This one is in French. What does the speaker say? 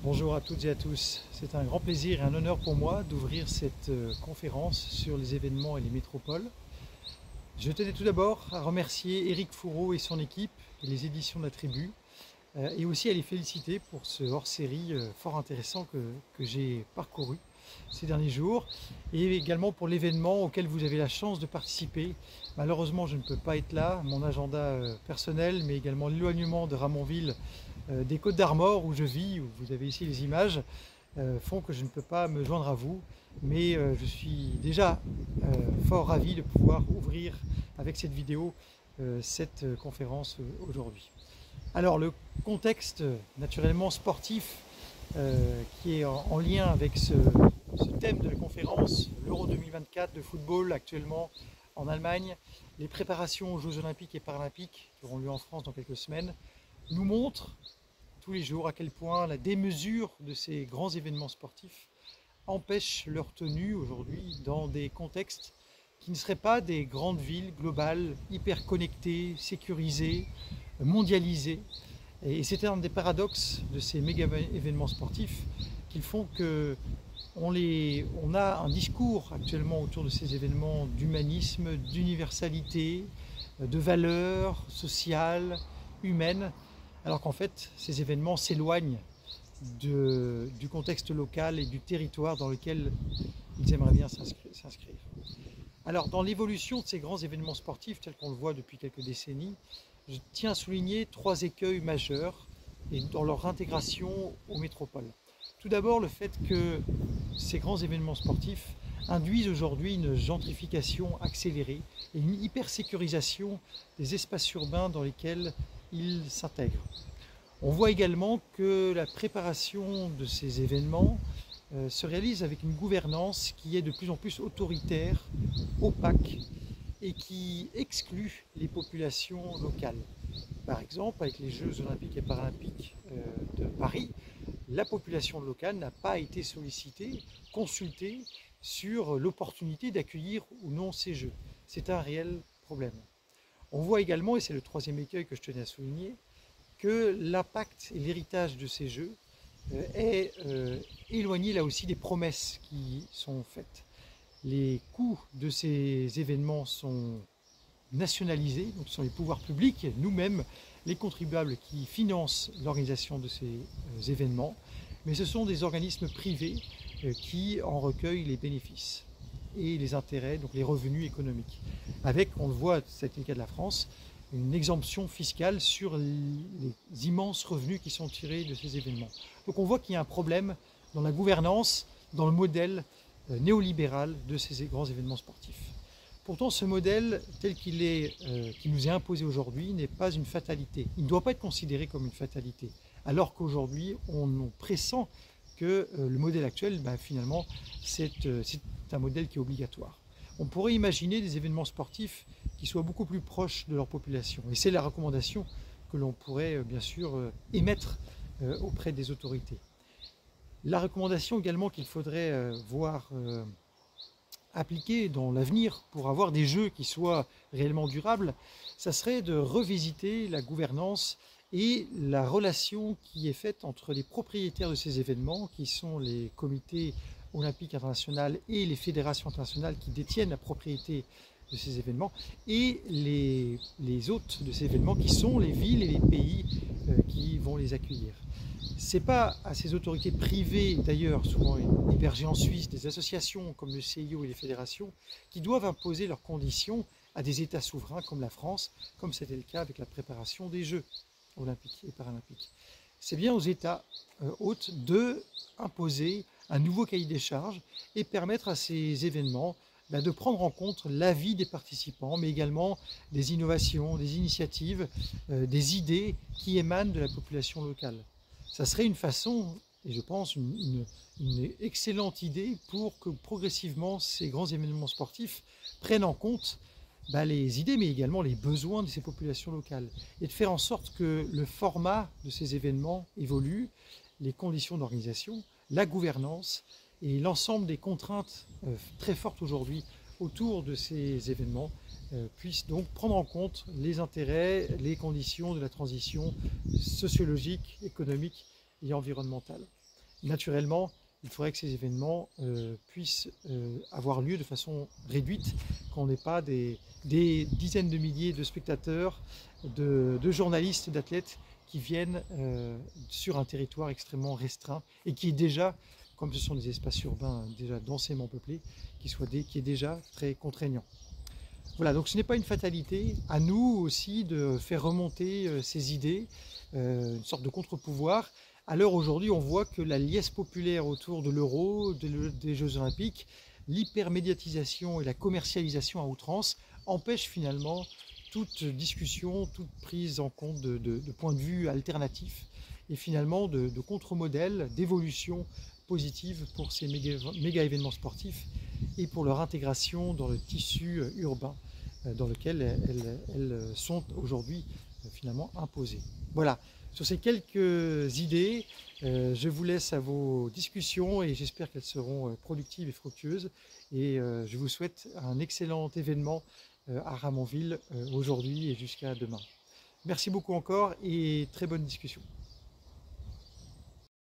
Bonjour à toutes et à tous. C'est un grand plaisir et un honneur pour moi d'ouvrir cette conférence sur les événements et les métropoles. Je tenais tout d'abord à remercier Éric Fourreau et son équipe et les éditions de la Tribu et aussi à les féliciter pour ce hors-série fort intéressant que j'ai parcouru ces derniers jours et également pour l'événement auquel vous avez la chance de participer. Malheureusement, je ne peux pas être là, mon agenda personnel, mais également l'éloignement de Ramonville des Côtes d'Armor où je vis, où vous avez ici les images, font que je ne peux pas me joindre à vous, mais je suis déjà fort ravi de pouvoir ouvrir avec cette vidéo cette conférence aujourd'hui. Alors le contexte naturellement sportif qui est en lien avec ce thème de la conférence, l'Euro 2024 de football actuellement en Allemagne, les préparations aux Jeux Olympiques et Paralympiques qui auront lieu en France dans quelques semaines, nous montrent tous les jours à quel point la démesure de ces grands événements sportifs empêche leur tenue aujourd'hui dans des contextes qui ne seraient pas des grandes villes globales, hyper connectées, sécurisées, mondialisées. Et c'est un des paradoxes de ces méga événements sportifs qui font que on a un discours actuellement autour de ces événements d'humanisme, d'universalité, de valeurs sociales, humaines, alors qu'en fait ces événements s'éloignent du contexte local et du territoire dans lequel ils aimeraient bien s'inscrire. Alors dans l'évolution de ces grands événements sportifs tels qu'on le voit depuis quelques décennies, je tiens à souligner trois écueils majeurs et dans leur intégration aux métropoles. Tout d'abord le fait que ces grands événements sportifs induisent aujourd'hui une gentrification accélérée et une hypersécurisation des espaces urbains dans lesquels ils s'intègrent. On voit également que la préparation de ces événements se réalise avec une gouvernance qui est de plus en plus autoritaire, opaque et qui exclut les populations locales. Par exemple, avec les Jeux Olympiques et Paralympiques de Paris, la population locale n'a pas été sollicitée, consultée sur l'opportunité d'accueillir ou non ces Jeux. C'est un réel problème. On voit également, et c'est le troisième écueil que je tenais à souligner, que l'impact et l'héritage de ces Jeux est éloigné là aussi des promesses qui sont faites. Les coûts de ces événements sont nationalisés, donc ce sont les pouvoirs publics, nous-mêmes, les contribuables qui financent l'organisation de ces événements, mais ce sont des organismes privés qui en recueillent les bénéfices et les intérêts, donc les revenus économiques. Avec, on le voit, c'est le cas de la France, une exemption fiscale sur les immenses revenus qui sont tirés de ces événements. Donc on voit qu'il y a un problème dans la gouvernance, dans le modèle néolibéral de ces grands événements sportifs. Pourtant, ce modèle tel qui nous est imposé aujourd'hui n'est pas une fatalité. Il ne doit pas être considéré comme une fatalité, alors qu'aujourd'hui, on pressent que le modèle actuel, finalement, c'est un modèle qui est obligatoire. On pourrait imaginer des événements sportifs qui soient beaucoup plus proches de leur population. Et c'est la recommandation que l'on pourrait bien sûr émettre auprès des autorités. La recommandation également qu'il faudrait voir appliquée dans l'avenir pour avoir des jeux qui soient réellement durables, ça serait de revisiter la gouvernance et la relation qui est faite entre les propriétaires de ces événements, qui sont les comités olympiques internationaux et les fédérations internationales qui détiennent la propriété de ces événements, et les hôtes de ces événements qui sont les villes et les pays qui vont les accueillir. Ce n'est pas à ces autorités privées, d'ailleurs souvent hébergées en Suisse, des associations comme le CIO et les fédérations, qui doivent imposer leurs conditions à des États souverains comme la France, comme c'était le cas avec la préparation des Jeux olympiques et paralympiques. C'est bien aux États hôtes d'imposer un nouveau cahier des charges et permettre à ces événements de prendre en compte l'avis des participants, mais également des innovations, des initiatives, des idées qui émanent de la population locale. Ça serait une façon, et je pense une excellente idée pour que progressivement ces grands événements sportifs prennent en compte les idées, mais également les besoins de ces populations locales, et de faire en sorte que le format de ces événements évolue, les conditions d'organisation, la gouvernance et l'ensemble des contraintes très fortes aujourd'hui autour de ces événements puissent donc prendre en compte les intérêts, les conditions de la transition sociologique, économique et environnementale. naturellement, il faudrait que ces événements puissent avoir lieu de façon réduite, qu'on n'ait pas des dizaines de milliers de spectateurs, de journalistes, d'athlètes qui viennent sur un territoire extrêmement restreint et qui est déjà, comme ce sont des espaces urbains déjà densément peuplés, qui est déjà très contraignant. Voilà, donc ce n'est pas une fatalité, à nous aussi de faire remonter ces idées, une sorte de contre-pouvoir. À l'heure aujourd'hui, on voit que la liesse populaire autour de l'euro, des Jeux Olympiques, l'hypermédiatisation et la commercialisation à outrance empêchent finalement toute discussion, toute prise en compte de points de vue alternatifs et finalement de contre-modèles, d'évolution positive pour ces méga événements sportifs et pour leur intégration dans le tissu urbain dans lequel elles sont aujourd'hui finalement imposées. Voilà, sur ces quelques idées, je vous laisse à vos discussions et j'espère qu'elles seront productives et fructueuses. Et je vous souhaite un excellent événement à Ramonville aujourd'hui et jusqu'à demain. Merci beaucoup encore et très bonne discussion.